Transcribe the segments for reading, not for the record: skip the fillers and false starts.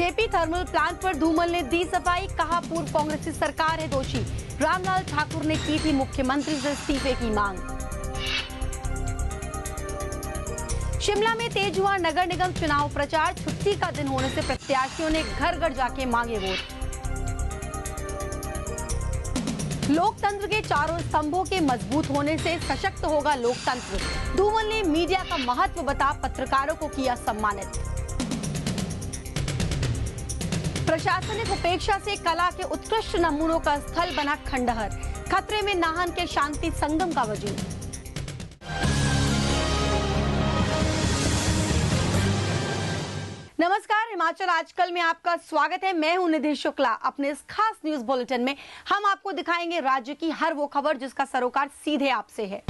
JP thermal plant पर धूमल ने दी सफाई, कहा पूर्व कांग्रेसी सरकार है दोषी। रामलाल ठाकुर ने की थी मुख्यमंत्री से इस्तीफे की मांग। शिमला में तेज हुआ नगर निगम चुनाव प्रचार, छुट्टी का दिन होने से प्रत्याशियों ने घर घर जाके मांगे वोट। लोकतंत्र के चारों स्तंभों के मजबूत होने से सशक्त होगा लोकतंत्र। धूमल ने मीडिया का महत्व बता पत्रकारों को किया सम्मानित। प्रशासनिक उपेक्षा से कला के उत्कृष्ट नमूनों का स्थल बना खंडहर, खतरे में नाहन के शांति संगम का वजूद। नमस्कार, हिमाचल आजकल में आपका स्वागत है। मैं हूं निधि शुक्ला। अपने इस खास न्यूज बुलेटिन में हम आपको दिखाएंगे राज्य की हर वो खबर जिसका सरोकार सीधे आपसे है।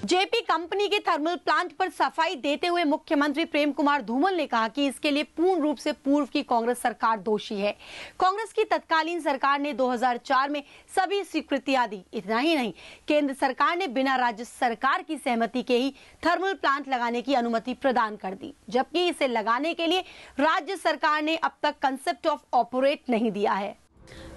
जेपी कंपनी के थर्मल प्लांट पर सफाई देते हुए मुख्यमंत्री प्रेम कुमार धूमल ने कहा कि इसके लिए पूर्ण रूप से पूर्व की कांग्रेस सरकार दोषी है। कांग्रेस की तत्कालीन सरकार ने 2004 में सभी स्वीकृतियां दी। इतना ही नहीं, केंद्र सरकार ने बिना राज्य सरकार की सहमति के ही थर्मल प्लांट लगाने की अनुमति प्रदान कर दी, जबकि इसे लगाने के लिए राज्य सरकार ने अब तक कंसेप्ट ऑफ ऑपरेट नहीं दिया है।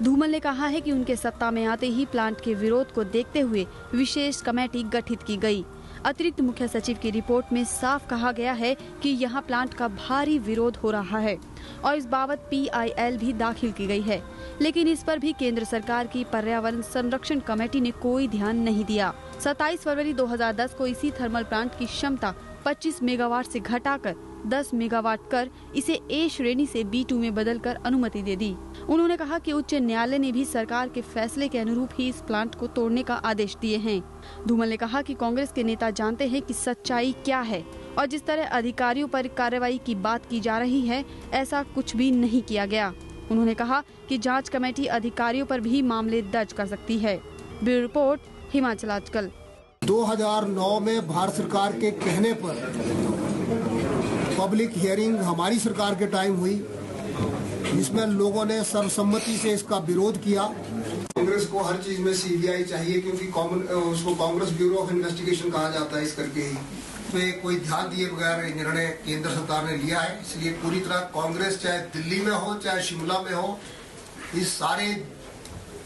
धूमल ने कहा है कि उनके सत्ता में आते ही प्लांट के विरोध को देखते हुए विशेष कमेटी गठित की गई। अतिरिक्त मुख्य सचिव की रिपोर्ट में साफ कहा गया है कि यहां प्लांट का भारी विरोध हो रहा है और इस बाबत PIL भी दाखिल की गई है, लेकिन इस पर भी केंद्र सरकार की पर्यावरण संरक्षण कमेटी ने कोई ध्यान नहीं दिया। 27 फरवरी 2010 को इसी थर्मल प्लांट की क्षमता 25 मेगावाट से घटाकर 10 मेगावाट कर इसे A श्रेणी से B2 में बदलकर अनुमति दे दी। उन्होंने कहा कि उच्च न्यायालय ने भी सरकार के फैसले के अनुरूप ही इस प्लांट को तोड़ने का आदेश दिए हैं। धूमल ने कहा कि कांग्रेस के नेता जानते हैं कि सच्चाई क्या है और जिस तरह अधिकारियों पर कार्रवाई की बात की जा रही है, ऐसा कुछ भी नहीं किया गया। उन्होंने कहा कि जांच कमेटी अधिकारियों पर भी मामले दर्ज कर सकती है। ब्यूरो रिपोर्ट, हिमाचल आजकल। 2009 में भारत सरकार के कहने पर पब्लिक हियरिंग हमारी सरकार के टाइम हुई, जिसमें लोगों ने सर्वसम्मति से इसका विरोध किया। कांग्रेस को हर चीज में CBI चाहिए, क्योंकि उसको कांग्रेस ब्यूरो ऑफ इन्वेस्टिगेशन कहा जाता है इस करके ही। तो ये कोई ध्यान दिए बगैर निर्णय केंद्र सरकार ने लिया है, इसलिए पूरी तरह कांग्रेस चाहे दिल्ली में हो चाहे शिमला में हो, इस सारे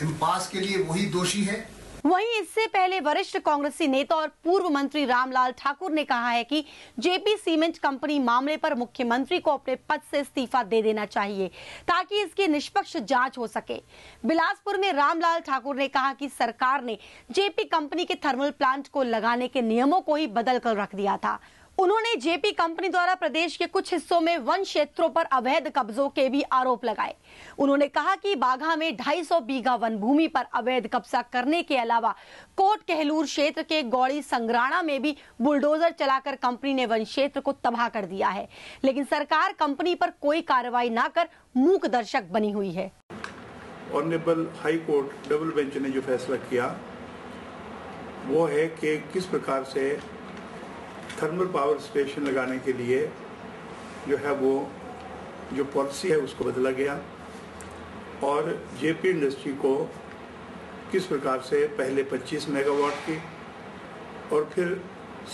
इम्पास के लिए वही दोषी है। वहीं इससे पहले वरिष्ठ कांग्रेसी नेता और पूर्व मंत्री रामलाल ठाकुर ने कहा है कि जेपी सीमेंट कंपनी मामले पर मुख्यमंत्री को अपने पद से इस्तीफा दे देना चाहिए ताकि इसकी निष्पक्ष जांच हो सके। बिलासपुर में रामलाल ठाकुर ने कहा कि सरकार ने जेपी कंपनी के थर्मल प्लांट को लगाने के नियमों को ही बदल कर रख दिया था। उन्होंने जेपी कंपनी द्वारा प्रदेश के कुछ हिस्सों में वन क्षेत्रों पर अवैध कब्जों के भी आरोप लगाए। उन्होंने कहा कि बाघा में 250 बीघा वन भूमि पर अवैध कब्जा करने के अलावा कोट कहलूर क्षेत्र के गौड़ी संग्राणा में भी बुलडोजर चलाकर कंपनी ने वन क्षेत्र को तबाह कर दिया है, लेकिन सरकार कंपनी पर कोई कार्रवाई न कर मूक दर्शक बनी हुई है। Honourable high court double bench ने जो फैसला किया वो है कि किस प्रकार से थर्मल पावर स्टेशन लगाने के लिए जो है वो जो पॉलिसी है उसको बदला गया और जेपी इंडस्ट्री को किस प्रकार से पहले 25 मेगावाट की और फिर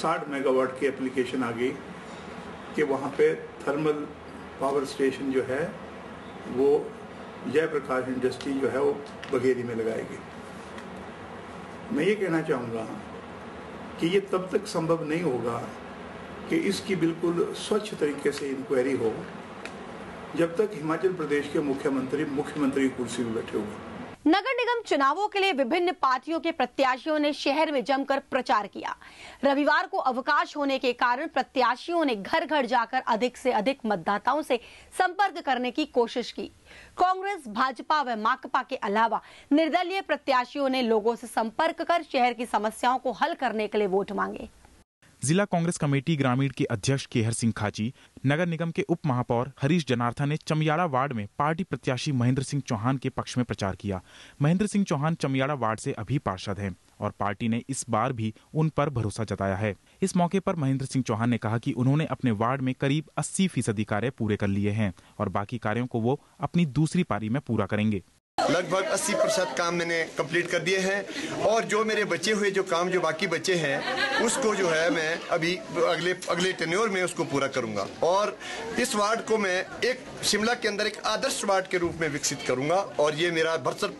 60 मेगावाट की एप्लीकेशन आ गई कि वहाँ पे थर्मल पावर स्टेशन जो है वो जयप्रकाश इंडस्ट्री जो है वो बघेरी में लगाएगी। मैं ये कहना चाहूँगा कि ये तब तक संभव नहीं होगा कि इसकी बिल्कुल स्वच्छ तरीके से इंक्वायरी हो जब तक हिमाचल प्रदेश के मुख्यमंत्री कुर्सी में बैठे हुए। नगर निगम चुनावों के लिए विभिन्न पार्टियों के प्रत्याशियों ने शहर में जमकर प्रचार किया। रविवार को अवकाश होने के कारण प्रत्याशियों ने घर घर जाकर अधिक से अधिक मतदाताओं से संपर्क करने की कोशिश की। कांग्रेस, भाजपा व माकपा के अलावा निर्दलीय प्रत्याशियों ने लोगों से संपर्क कर शहर की समस्याओं को हल करने के लिए वोट मांगे। जिला कांग्रेस कमेटी ग्रामीण के अध्यक्ष केहर सिंह खाची, नगर निगम के उप महापौर हरीश जनार्था ने चमियाड़ा वार्ड में पार्टी प्रत्याशी महेंद्र सिंह चौहान के पक्ष में प्रचार किया। महेंद्र सिंह चौहान चमियाड़ा वार्ड से अभी पार्षद हैं और पार्टी ने इस बार भी उन पर भरोसा जताया है। इस मौके पर महेंद्र सिंह चौहान ने कहा कि उन्होंने अपने वार्ड में करीब 80% कार्य पूरे कर लिए हैं और बाकी कार्यों को वो अपनी दूसरी पारी में पूरा करेंगे। लगभग 80% काम मैंने कंप्लीट कर दिए हैं और जो मेरे बचे हुए जो काम जो बाकी बचे हैं उसको जो है मैं अभी अगले टेन्योर में उसको पूरा करूंगा और इस वार्ड को मैं एक शिमला के अंदर एक आदर्श वार्ड के रूप में विकसित करूंगा और ये मेरा भरसक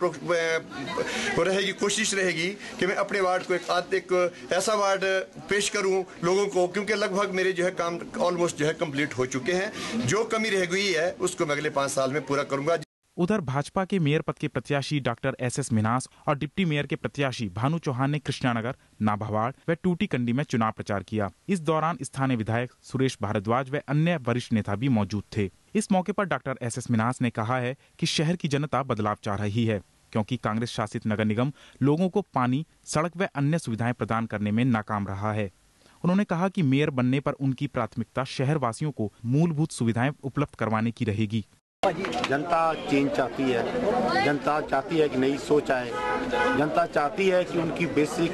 रहेगी, कोशिश रहेगी कि मैं अपने वार्ड को एक ऐसा वार्ड पेश करूं लोगों को, क्योंकि लगभग मेरे जो है काम ऑलमोस्ट जो है कंप्लीट हो चुके हैं। जो कमी रह गई है उसको मैं अगले 5 साल में पूरा करूंगा। उधर भाजपा के मेयर पद के प्रत्याशी डॉक्टर एस.एस. मिन्हास और डिप्टी मेयर के प्रत्याशी भानु चौहान ने कृष्णानगर, नाभावाड़ व टूटीकंडी में चुनाव प्रचार किया। इस दौरान स्थानीय विधायक सुरेश भारद्वाज व अन्य वरिष्ठ नेता भी मौजूद थे। इस मौके पर डॉक्टर एस.एस. मिन्हास ने कहा है कि शहर की जनता बदलाव चाह रही है, क्योंकि कांग्रेस शासित नगर निगम लोगों को पानी, सड़क व अन्य सुविधाएं प्रदान करने में नाकाम रहा है। उन्होंने कहा कि मेयर बनने पर उनकी प्राथमिकता शहर वासियों को मूलभूत सुविधाएं उपलब्ध करवाने की रहेगी। जनता चेंज चाहती है, जनता चाहती है कि नई सोच आए, जनता चाहती है कि उनकी बेसिक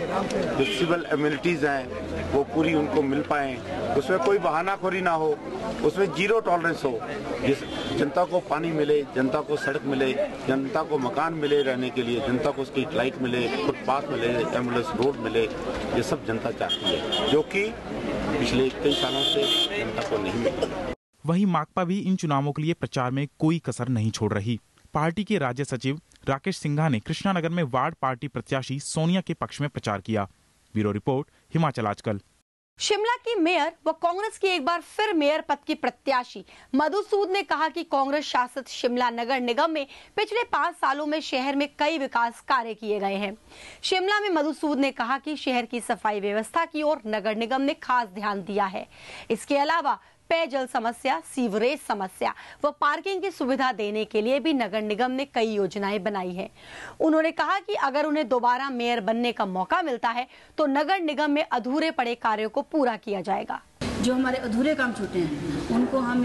सिविल एमिनिटीज़ हैं वो पूरी उनको मिल पाएँ, उसमें कोई बहानाखोरी ना हो, उसमें जीरो टॉलरेंस हो। जिस जनता को पानी मिले, जनता को सड़क मिले, जनता को मकान मिले रहने के लिए, जनता को स्ट्रीट लाइट मिले, फुटपाथ मिले, एम्बुलेंस रोड मिले, ये सब जनता चाहती है, जो कि पिछले कई सालों से जनता को नहीं मिला। वहीं माकपा भी इन चुनावों के लिए प्रचार में कोई कसर नहीं छोड़ रही। पार्टी के राज्य सचिव राकेश सिंघा ने कृष्णानगर में वार्ड पार्टी प्रत्याशी सोनिया के पक्ष में प्रचार किया। ब्यूरो रिपोर्ट, हिमाचल आजकल। शिमला की मेयर व कांग्रेस की एक बार फिर मेयर पद की प्रत्याशी मधु सूद ने कहा कि कांग्रेस शासित शिमला नगर निगम में पिछले 5 सालों में शहर में कई विकास कार्य किए गए हैं। शिमला में मधु सूद ने कहा कि शहर की सफाई व्यवस्था की ओर नगर निगम ने खास ध्यान दिया है। इसके अलावा पेयजल समस्या, सीवरेज समस्या व पार्किंग की सुविधा देने के लिए भी नगर निगम ने कई योजनाएं बनाई है। उन्होंने कहा कि अगर उन्हें दोबारा मेयर बनने का मौका मिलता है तो नगर निगम में अधूरे पड़े कार्यों को पूरा किया जाएगा। जो हमारे अधूरे काम छूटे हैं उनको हम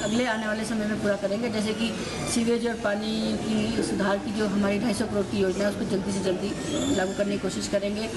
अगले आने वाले समय में पूरा करेंगे, जैसे कि सीवेज और पानी की सुधार की जो हमारी 250 करोड़ की योजना है उसको जल्दी से जल्दी लागू करने की कोशिश करेंगे।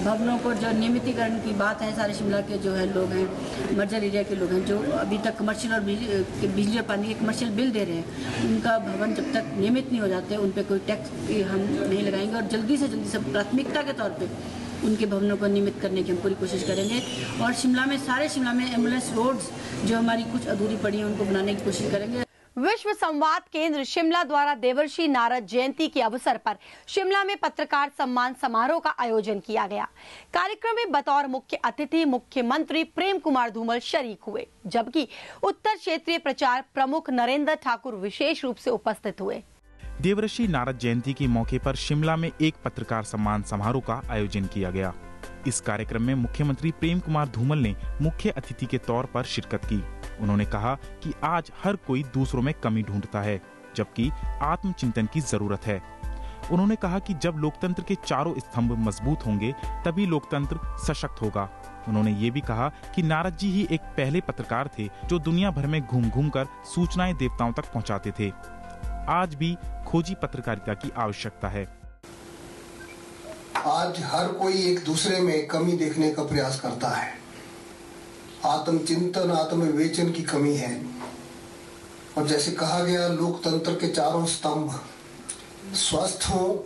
भवनों को जो नियमितीकरण की बात है, सारे शिमला के जो है लोग हैं, मर्जर एरिया के लोग हैं जो अभी तक कमर्शियल और बिजली और पानी के कमर्शियल बिल दे रहे हैं, उनका भवन जब तक नियमित नहीं हो जाते उन पर कोई टैक्स हम नहीं लगाएंगे और जल्दी से जल्दी सब प्राथमिकता के तौर पर उनके भवनों को नियमित करने की हम पूरी कोशिश करेंगे। और सारे शिमला में एम्बुलेंस रोड्स जो हमारी कुछ अधूरी पड़ी हैं उनको बनाने की कोशिश करेंगे। विश्व संवाद केंद्र शिमला द्वारा देवर्षि नारद जयंती के अवसर पर शिमला में पत्रकार सम्मान समारोह का आयोजन किया गया। कार्यक्रम में बतौर मुख्य अतिथि मुख्यमंत्री प्रेम कुमार धूमल शरीक हुए, जबकि उत्तर क्षेत्रीय प्रचार प्रमुख नरेंद्र ठाकुर विशेष रूप से उपस्थित हुए। देवर्षि नारद जयंती के मौके पर शिमला में एक पत्रकार सम्मान समारोह का आयोजन किया गया। इस कार्यक्रम में मुख्यमंत्री प्रेम कुमार धूमल ने मुख्य अतिथि के तौर पर शिरकत की। उन्होंने कहा कि आज हर कोई दूसरों में कमी ढूंढता है, जबकि आत्मचिंतन की जरूरत है। उन्होंने कहा कि जब लोकतंत्र के चारों स्तंभ मजबूत होंगे तभी लोकतंत्र सशक्त होगा। उन्होंने ये भी कहा कि नारद जी ही एक पहले पत्रकार थे जो दुनिया भर में घूम घूम कर सूचनाएं देवताओं तक पहुंचाते थे। आज भी खोजी पत्रकारिता की आवश्यकता है। आज हर कोई एक दूसरे में कमी देखने का प्रयास करता है। आत्मचिंतन, आत्मविवेचन की कमी है। और जैसे कहा गया, लोकतंत्र के चारों स्तंभ स्वस्थ हो,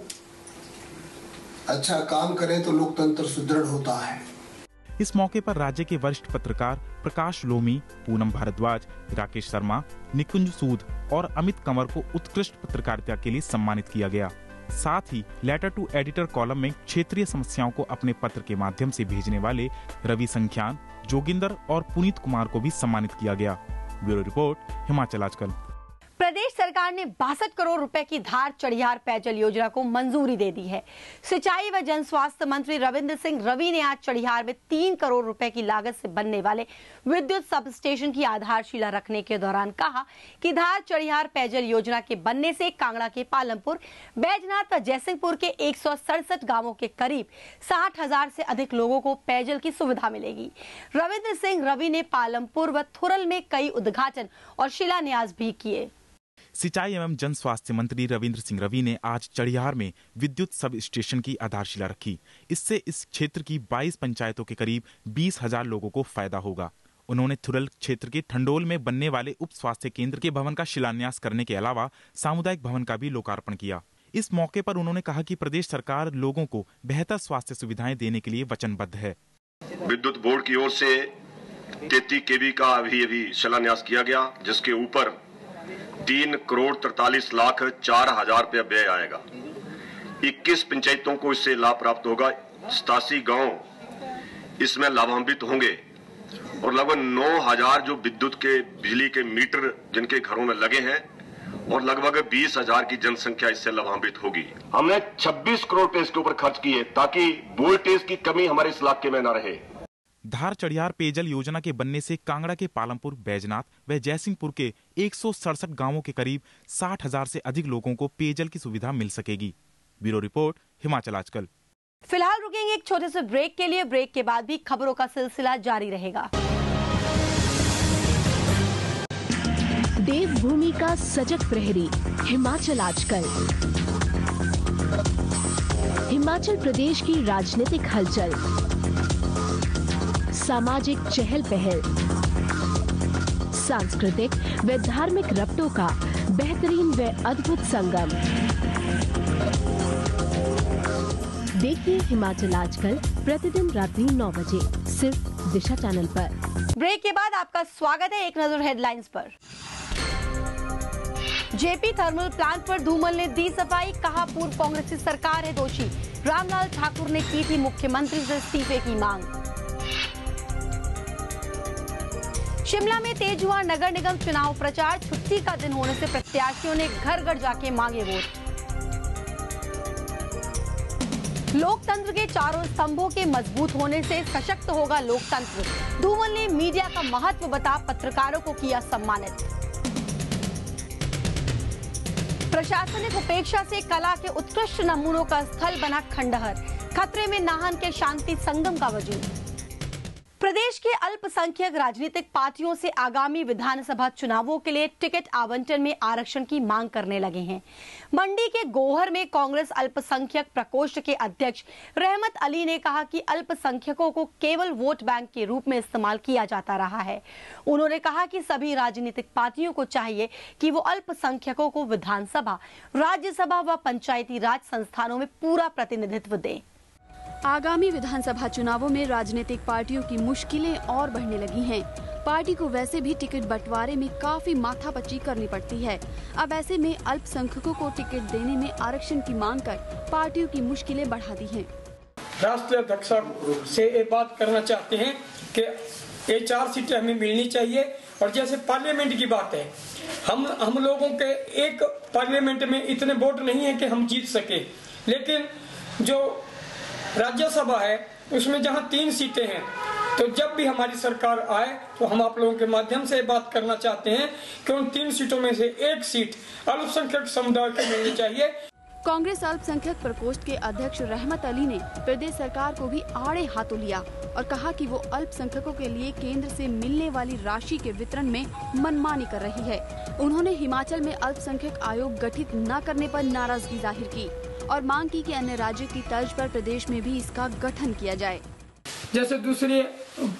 अच्छा काम करें तो लोकतंत्र सुदृढ़ होता है। इस मौके पर राज्य के वरिष्ठ पत्रकार प्रकाश लोमी, पूनम भारद्वाज, राकेश शर्मा, निकुंज सूद और अमित कंवर को उत्कृष्ट पत्रकारिता के लिए सम्मानित किया गया। साथ ही लेटर टू एडिटर कॉलम में क्षेत्रीय समस्याओं को अपने पत्र के माध्यम से भेजने वाले रवि संख्यान, जोगिंदर और पुनीत कुमार को भी सम्मानित किया गया। ब्यूरो रिपोर्ट, हिमाचल आजकल। प्रदेश सरकार ने 62 करोड़ रुपए की धार चढ़ियार पेयजल योजना को मंजूरी दे दी है। सिंचाई व जन स्वास्थ्य मंत्री रविंद्र सिंह रवि ने आज चढ़ियार में 3 करोड़ रुपए की लागत से बनने वाले विद्युत सब स्टेशन की आधारशिला रखने के दौरान कहा कि धार चढ़ियार पेयजल योजना के बनने से कांगड़ा के पालमपुर, बैजनाथ व जयसिंहपुर के 167 गाँवों के करीब 60,000 से अधिक लोगों को पेयजल की सुविधा मिलेगी। रविंद्र सिंह रवि ने पालमपुर व थुरल में कई उद्घाटन और शिलान्यास भी किए। सिंचाई एवं जन स्वास्थ्य मंत्री रविंद्र सिंह रवि ने आज चढ़ियार में विद्युत सब स्टेशन की आधारशिला रखी। इससे इस क्षेत्र की 22 पंचायतों के करीब 20,000 लोगों को फायदा होगा। उन्होंने थुरल क्षेत्र के ठंडोल में बनने वाले उप स्वास्थ्य केंद्र के भवन का शिलान्यास करने के अलावा सामुदायिक भवन का भी लोकार्पण किया। इस मौके पर उन्होंने कहा कि प्रदेश सरकार लोगों को बेहतर स्वास्थ्य सुविधाएं देने के लिए वचनबद्ध है। विद्युत बोर्ड की ओर से 33 kV का अभी शिलान्यास किया गया, जिसके ऊपर 3,43,04,000 रुपया व्यय आएगा। 21 पंचायतों को इससे लाभ प्राप्त होगा। 87 गांव इसमें लाभान्वित होंगे और लगभग 9,000 जो विद्युत के बिजली के मीटर जिनके घरों में लगे हैं और लगभग 20,000 की जनसंख्या इससे लाभान्वित होगी। हमने 26 करोड़ रुपए इसके ऊपर खर्च किए ताकि वोल्टेज की कमी हमारे इस इलाके में न रहे। धार चढ़ियार पेयजल योजना के बनने से कांगड़ा के पालमपुर, बैजनाथ व जयसिंहपुर के 167 गांवों के करीब 60,000 से अधिक लोगों को पेयजल की सुविधा मिल सकेगी। ब्यूरो रिपोर्ट, हिमाचल आजकल। फिलहाल रुकेंगे एक छोटे से ब्रेक के लिए। ब्रेक के बाद भी खबरों का सिलसिला जारी रहेगा। देवभूमि का सजग प्रहरी, हिमाचल आजकल। हिमाचल प्रदेश की राजनीतिक हलचल, सामाजिक चहल पहल, सांस्कृतिक व धार्मिक रबतों का बेहतरीन व अद्भुत संगम। देखिए हिमाचल आजकल प्रतिदिन रात्रि 9 बजे सिर्फ दिशा चैनल पर। ब्रेक के बाद आपका स्वागत है। एक नजर हेडलाइंस पर। जेपी थर्मल प्लांट पर धूमल ने दी सफाई, कहा पूर्व कांग्रेसी सरकार है दोषी। रामलाल ठाकुर ने की थी मुख्यमंत्री से इस्तीफे की मांग। शिमला में तेज हुआ नगर निगम चुनाव प्रचार, छुट्टी का दिन होने से प्रत्याशियों ने घर घर जाके मांगे वोट। लोकतंत्र के चारों स्तंभों के मजबूत होने से सशक्त होगा लोकतंत्र। धूमल ने मीडिया का महत्व बता पत्रकारों को किया सम्मानित। प्रशासनिक उपेक्षा से कला के उत्कृष्ट नमूनों का स्थल बना खंडहर, खतरे में नाहन के शांति संगम का वजूद। प्रदेश के अल्पसंख्यक राजनीतिक पार्टियों से आगामी विधानसभा चुनावों के लिए टिकट आवंटन में आरक्षण की मांग करने लगे हैं। मंडी के गोहर में कांग्रेस अल्पसंख्यक प्रकोष्ठ के अध्यक्ष रहमत अली ने कहा कि अल्पसंख्यकों को केवल वोट बैंक के रूप में इस्तेमाल किया जाता रहा है। उन्होंने कहा कि सभी राजनीतिक पार्टियों को चाहिए कि वो अल्पसंख्यकों को विधानसभा, राज्यसभा व पंचायती राज संस्थानों में पूरा प्रतिनिधित्व दें। आगामी विधानसभा चुनावों में राजनीतिक पार्टियों की मुश्किलें और बढ़ने लगी हैं। पार्टी को वैसे भी टिकट बंटवारे में काफी माथापच्ची करनी पड़ती है। अब ऐसे में अल्पसंख्यकों को टिकट देने में आरक्षण की मांग कर पार्टियों की मुश्किलें बढ़ा दी हैं। राष्ट्रीय अध्यक्ष से ये बात करना चाहते हैं कि ये 4 सीटें हमें मिलनी चाहिए। और जैसे पार्लियामेंट की बात है, हम लोगों के एक पार्लियामेंट में इतने वोट नहीं है कि हम जीत सके, लेकिन जो राज्यसभा है उसमें जहां 3 सीटें हैं, तो जब भी हमारी सरकार आए तो हम आप लोगों के माध्यम से बात करना चाहते हैं कि उन 3 सीटों में से 1 सीट अल्पसंख्यक समुदाय को मिलनी चाहिए। कांग्रेस अल्पसंख्यक प्रकोष्ठ के अध्यक्ष रहमत अली ने प्रदेश सरकार को भी आड़े हाथों लिया और कहा कि वो अल्पसंख्यकों के लिए केंद्र से मिलने वाली राशि के वितरण में मनमानी कर रही है। उन्होंने हिमाचल में अल्पसंख्यक आयोग गठित न करने पर नाराजगी जाहिर की और मांग की कि अन्य राज्यों की तर्ज पर प्रदेश में भी इसका गठन किया जाए। जैसे दूसरे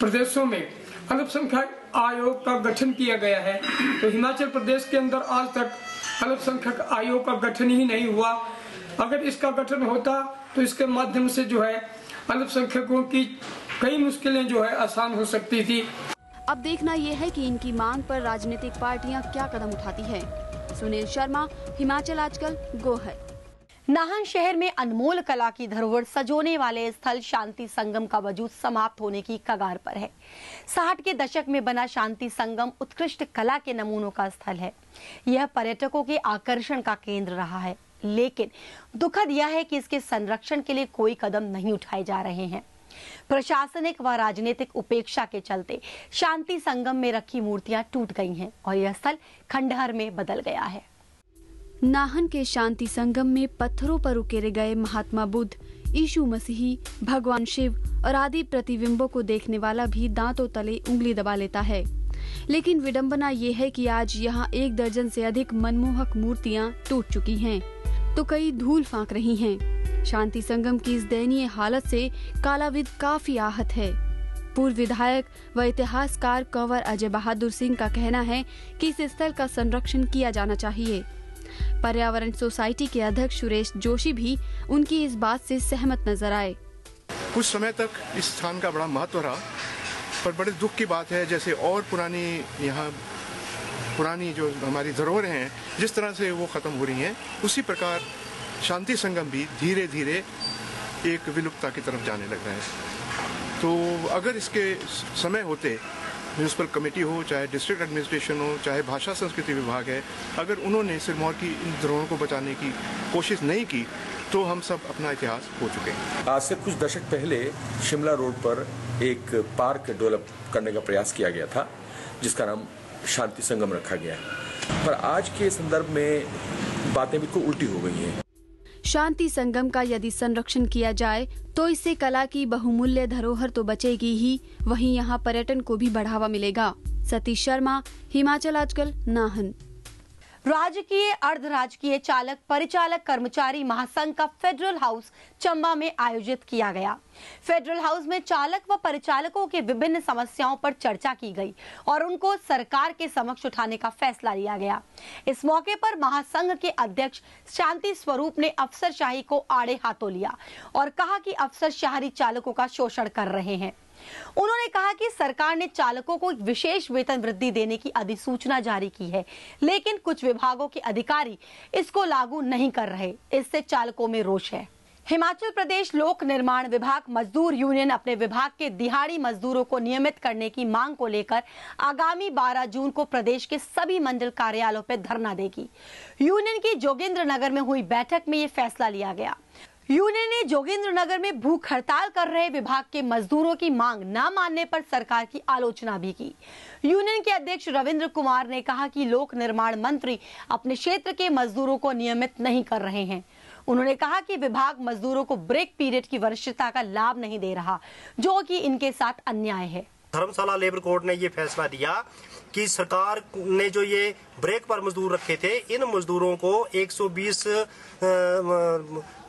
प्रदेशों में अल्पसंख्यक आयोग का गठन किया गया है, तो हिमाचल प्रदेश के अंदर आज तक अल्पसंख्यक आयोग का गठन ही नहीं हुआ। अगर इसका गठन होता तो इसके माध्यम से जो है अल्पसंख्यकों की कई मुश्किलें जो है आसान हो सकती थी। अब देखना यह है कि इनकी मांग पर राजनीतिक पार्टियां क्या कदम उठाती है। सुनील शर्मा, हिमाचल आजकल, गोहर। नाहन शहर में अनमोल कला की धरोहर सजोने वाले स्थल शांति संगम का वजूद समाप्त होने की कगार पर है। 60 के दशक में बना शांति संगम उत्कृष्ट कला के नमूनों का स्थल है। यह पर्यटकों के आकर्षण का केंद्र रहा है, लेकिन दुखद यह है कि इसके संरक्षण के लिए कोई कदम नहीं उठाए जा रहे हैं। प्रशासनिक व राजनीतिक उपेक्षा के चलते शांति संगम में रखी मूर्तियां टूट गई हैं और यह स्थल खंडहर में बदल गया है। नाहन के शांति संगम में पत्थरों पर उकेरे गए महात्मा बुद्ध, यीशु मसीह, भगवान शिव और आदि प्रतिबिंबों को देखने वाला भी दांतों तले उंगली दबा लेता है। लेकिन विडंबना ये है कि आज यहाँ 1 दर्जन से अधिक मनमोहक मूर्तियाँ टूट चुकी हैं, तो कई धूल फांक रही हैं। शांति संगम की इस दयनीय हालत से कालाविद काफी आहत है। पूर्व विधायक व इतिहासकार कंवर अजय बहादुर सिंह का कहना है कि इस स्थल का संरक्षण किया जाना चाहिए। पर्यावरण सोसाइटी के अध्यक्ष सुरेश जोशी भी उनकी इस बात से सहमत नजर आए। कुछ समय तक इस स्थान का बड़ा महत्व रहा, पर बड़े दुख की बात है जैसे और पुरानी जो हमारी धरोहरें हैं जिस तरह से वो खत्म हो रही हैं, उसी प्रकार शांति संगम भी धीरे धीरे एक विलुप्तता की तरफ जाने लग रहा है। तो अगर इसके समय होते म्यूनिसिपल कमेटी हो, चाहे डिस्ट्रिक्ट एडमिनिस्ट्रेशन हो, चाहे भाषा संस्कृति विभाग है, अगर उन्होंने सिरमौर की इन धरोहरों को बचाने की कोशिश नहीं की तो हम सब अपना इतिहास खो चुके हैं। आज से कुछ दशक पहले शिमला रोड पर एक पार्क डेवलप करने का प्रयास किया गया था जिसका नाम शांति संगम रखा गया है, पर आज के संदर्भ में बातें बिल्कुल उल्टी हो गई हैं। शांति संगम का यदि संरक्षण किया जाए तो इससे कला की बहुमूल्य धरोहर तो बचेगी ही, वहीं यहाँ पर्यटन को भी बढ़ावा मिलेगा। सतीश शर्मा, हिमाचल आजकल, नाहन। राजकीय अर्ध राजकीय चालक परिचालक कर्मचारी महासंघ का फेडरल हाउस चंबा में आयोजित किया गया। फेडरल हाउस में चालक व परिचालकों के विभिन्न समस्याओं पर चर्चा की गई और उनको सरकार के समक्ष उठाने का फैसला लिया गया। इस मौके पर महासंघ के अध्यक्ष शांति स्वरूप ने अफसरशाही को आड़े हाथों लिया और कहा कि अफसरशाही चालकों का शोषण कर रहे हैं। उन्होंने कहा कि सरकार ने चालकों को एक विशेष वेतन वृद्धि देने की अधिसूचना जारी की है, लेकिन कुछ विभागों के अधिकारी इसको लागू नहीं कर रहे। इससे चालकों में रोष है। हिमाचल प्रदेश लोक निर्माण विभाग मजदूर यूनियन अपने विभाग के दिहाड़ी मजदूरों को नियमित करने की मांग को लेकर आगामी 12 जून को प्रदेश के सभी मंडल कार्यालयों पर धरना देगी। यूनियन की जोगिंद्रनगर में हुई बैठक में ये फैसला लिया गया। यूनियन ने जोगिंद्रनगर में भूख हड़ताल कर रहे विभाग के मजदूरों की मांग न मानने पर सरकार की आलोचना भी की। यूनियन के अध्यक्ष रविंद्र कुमार ने कहा कि लोक निर्माण मंत्री अपने क्षेत्र के मजदूरों को नियमित नहीं कर रहे हैं। उन्होंने कहा कि विभाग मजदूरों को ब्रेक पीरियड की वरिष्ठता का लाभ नहीं दे रहा, जो कि इनके साथ अन्याय है। धर्मशाला लेबर कोर्ट ने ये फैसला दिया कि सरकार ने जो ये ब्रेक पर मजदूर रखे थे, इन मजदूरों को 120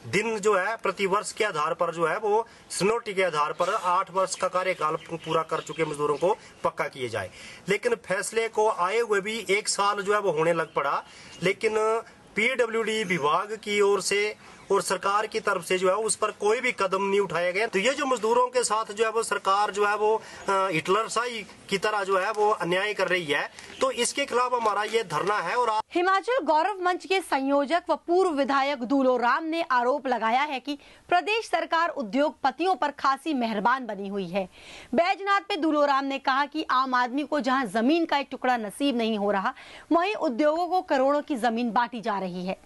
दिन जो है प्रति वर्ष के आधार पर जो है वो सीनियरिटी के आधार पर 8 वर्ष का कार्यकाल पूरा कर चुके मजदूरों को पक्का किए जाए। लेकिन फैसले को आए हुए भी 1 साल जो है वो होने लग पड़ा, लेकिन पीडब्ल्यूडी विभाग की ओर से और सरकार की तरफ से जो है उस पर कोई भी कदम नहीं उठाया गया। तो ये जो मजदूरों के साथ जो है वो सरकार जो है वो हिटलरशाही की तरह जो है वो अन्याय कर रही है, तो इसके खिलाफ हमारा ये धरना है। और हिमाचल गौरव मंच के संयोजक व पूर्व विधायक दूलो राम ने आरोप लगाया है कि प्रदेश सरकार उद्योगपतियों पर खासी मेहरबान बनी हुई है। बैजनाथ में दूलो राम ने कहा कि आम आदमी को जहां जमीन का एक टुकड़ा नसीब नहीं हो रहा, वहीं उद्योगों को करोड़ों की जमीन बांटी जा रही है।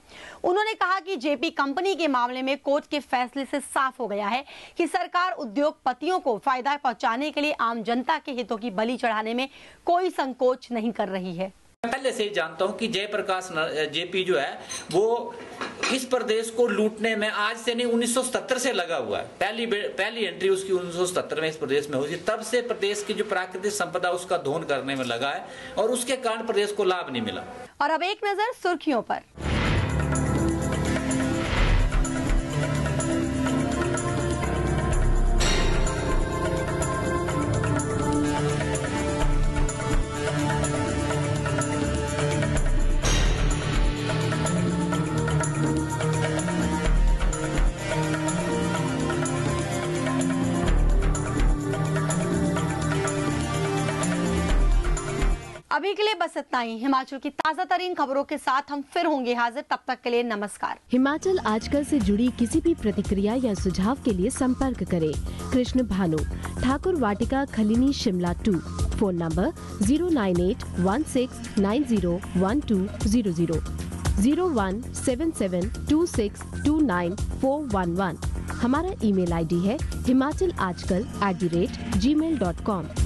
उन्होंने कहा कि जेपी कंपनी के मामले में कोर्ट के फैसले से साफ हो गया है कि सरकार उद्योगपतियों को फायदा पहुंचाने के लिए आम जनता के हितों की बलि चढ़ाने में कोई संकोच नहीं कर रही है। पहले से ही जानता हूं कि जयप्रकाश जेपी जो है वो इस प्रदेश को लूटने में आज से नहीं 1977 से लगा हुआ है। पहली एंट्री उसकी 1977 में इस प्रदेश में हुई, तब से प्रदेश की जो प्राकृतिक संपदा उसका दोहन करने में लगा है और उसके कारण प्रदेश को लाभ नहीं मिला। और अब एक नजर सुर्खियों पर। अभी के लिए बस इतना ही। हिमाचल की ताज़ा तरीन खबरों के साथ हम फिर होंगे हाजिर, तब तक के लिए नमस्कार। हिमाचल आजकल से जुड़ी किसी भी प्रतिक्रिया या सुझाव के लिए संपर्क करें कृष्ण भानु, ठाकुर वाटिका, खलीनी, शिमला 2। Phone number 09816901200, 017726294111। हमारा ईमेल आईडी है himachalaajkal@gmail.com।